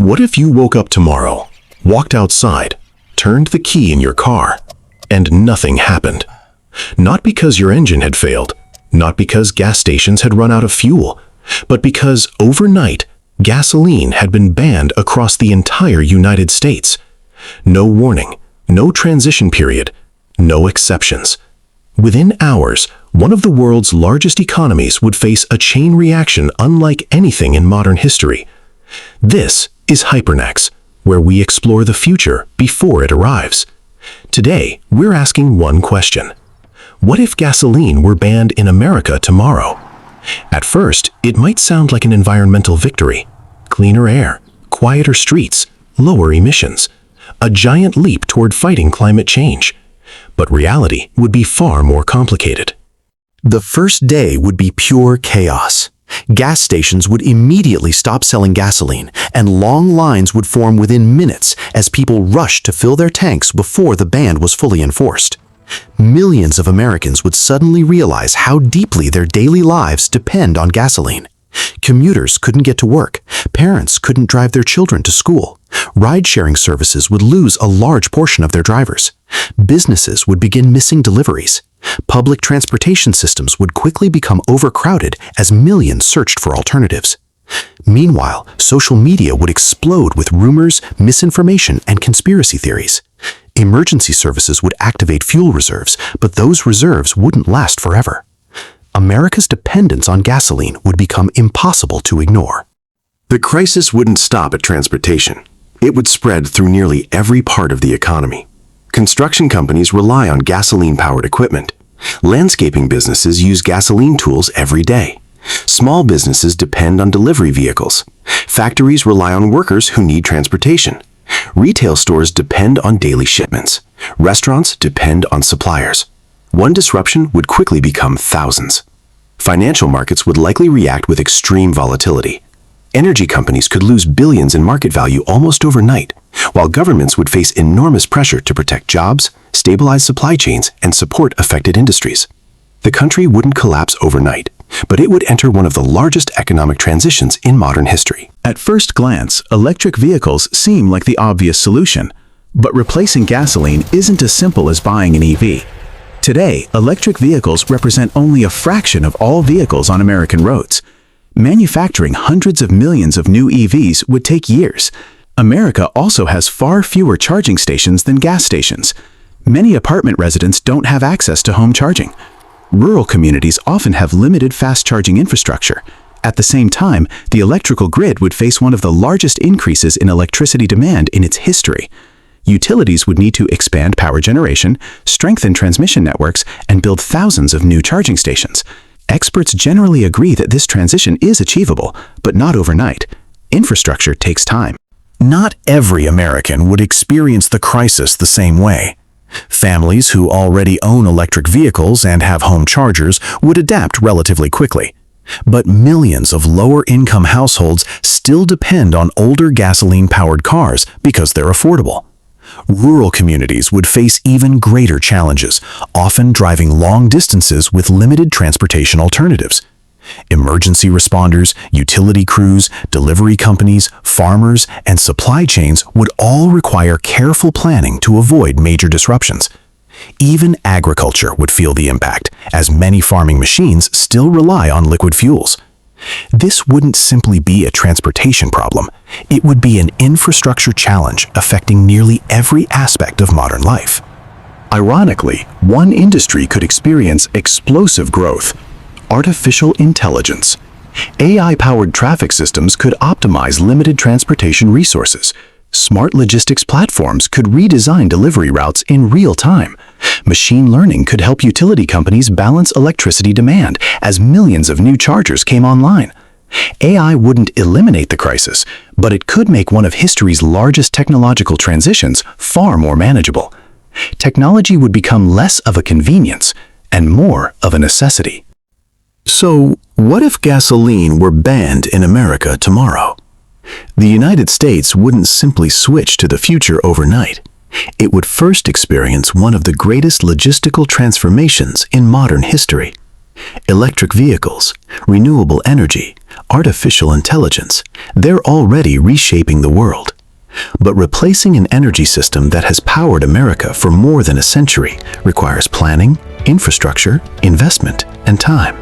What if you woke up tomorrow, walked outside, turned the key in your car, and nothing happened? Not because your engine had failed, not because gas stations had run out of fuel, but because overnight, gasoline had been banned across the entire United States. No warning, no transition period, no exceptions. Within hours, one of the world's largest economies would face a chain reaction unlike anything in modern history. This is Hypernex, where we explore the future before it arrives. Today, we're asking one question. What if gasoline were banned in America tomorrow? At first, it might sound like an environmental victory. Cleaner air, quieter streets, lower emissions. A giant leap toward fighting climate change. But reality would be far more complicated. The first day would be pure chaos. Gas stations would immediately stop selling gasoline, and long lines would form within minutes as people rushed to fill their tanks before the ban was fully enforced. Millions of Americans would suddenly realize how deeply their daily lives depend on gasoline. Commuters couldn't get to work, parents couldn't drive their children to school, ride-sharing services would lose a large portion of their drivers, businesses would begin missing deliveries, public transportation systems would quickly become overcrowded as millions searched for alternatives. Meanwhile, social media would explode with rumors, misinformation, and conspiracy theories. Emergency services would activate fuel reserves, but those reserves wouldn't last forever. America's dependence on gasoline would become impossible to ignore. The crisis wouldn't stop at transportation. It would spread through nearly every part of the economy. Construction companies rely on gasoline-powered equipment. Landscaping businesses use gasoline tools every day. Small businesses depend on delivery vehicles. Factories rely on workers who need transportation. Retail stores depend on daily shipments. Restaurants depend on suppliers. One disruption would quickly become thousands. Financial markets would likely react with extreme volatility. Energy companies could lose billions in market value almost overnight, while governments would face enormous pressure to protect jobs, stabilize supply chains, and support affected industries. The country wouldn't collapse overnight, but it would enter one of the largest economic transitions in modern history. At first glance, electric vehicles seem like the obvious solution, but replacing gasoline isn't as simple as buying an EV. Today, electric vehicles represent only a fraction of all vehicles on American roads. Manufacturing hundreds of millions of new EVs would take years. America also has far fewer charging stations than gas stations. Many apartment residents don't have access to home charging. Rural communities often have limited fast-charging infrastructure. At the same time, the electrical grid would face one of the largest increases in electricity demand in its history. Utilities would need to expand power generation, strengthen transmission networks, and build thousands of new charging stations. Experts generally agree that this transition is achievable, but not overnight. Infrastructure takes time. Not every American would experience the crisis the same way. Families who already own electric vehicles and have home chargers would adapt relatively quickly. But millions of lower-income households still depend on older gasoline-powered cars because they're affordable. Rural communities would face even greater challenges, often driving long distances with limited transportation alternatives. Emergency responders, utility crews, delivery companies, farmers, and supply chains would all require careful planning to avoid major disruptions. Even agriculture would feel the impact, as many farming machines still rely on liquid fuels. This wouldn't simply be a transportation problem. It would be an infrastructure challenge affecting nearly every aspect of modern life. Ironically, one industry could experience explosive growth: artificial intelligence. AI-powered traffic systems could optimize limited transportation resources. Smart logistics platforms could redesign delivery routes in real time. Machine learning could help utility companies balance electricity demand as millions of new chargers came online. AI wouldn't eliminate the crisis, but it could make one of history's largest technological transitions far more manageable. Technology would become less of a convenience and more of a necessity. So, what if gasoline were banned in America tomorrow? The United States wouldn't simply switch to the future overnight. It would first experience one of the greatest logistical transformations in modern history. Electric vehicles, renewable energy, artificial intelligence, they're already reshaping the world. But replacing an energy system that has powered America for more than a century requires planning, infrastructure, investment, and time.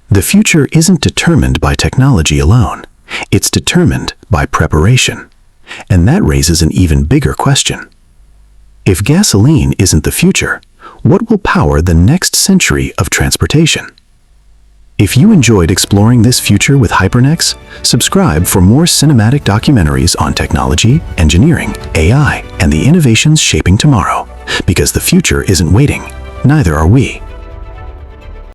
The future isn't determined by technology alone. It's determined by preparation. And that raises an even bigger question. If gasoline isn't the future, what will power the next century of transportation? If you enjoyed exploring this future with Hypernex, subscribe for more cinematic documentaries on technology, engineering, AI, and the innovations shaping tomorrow. Because the future isn't waiting, neither are we.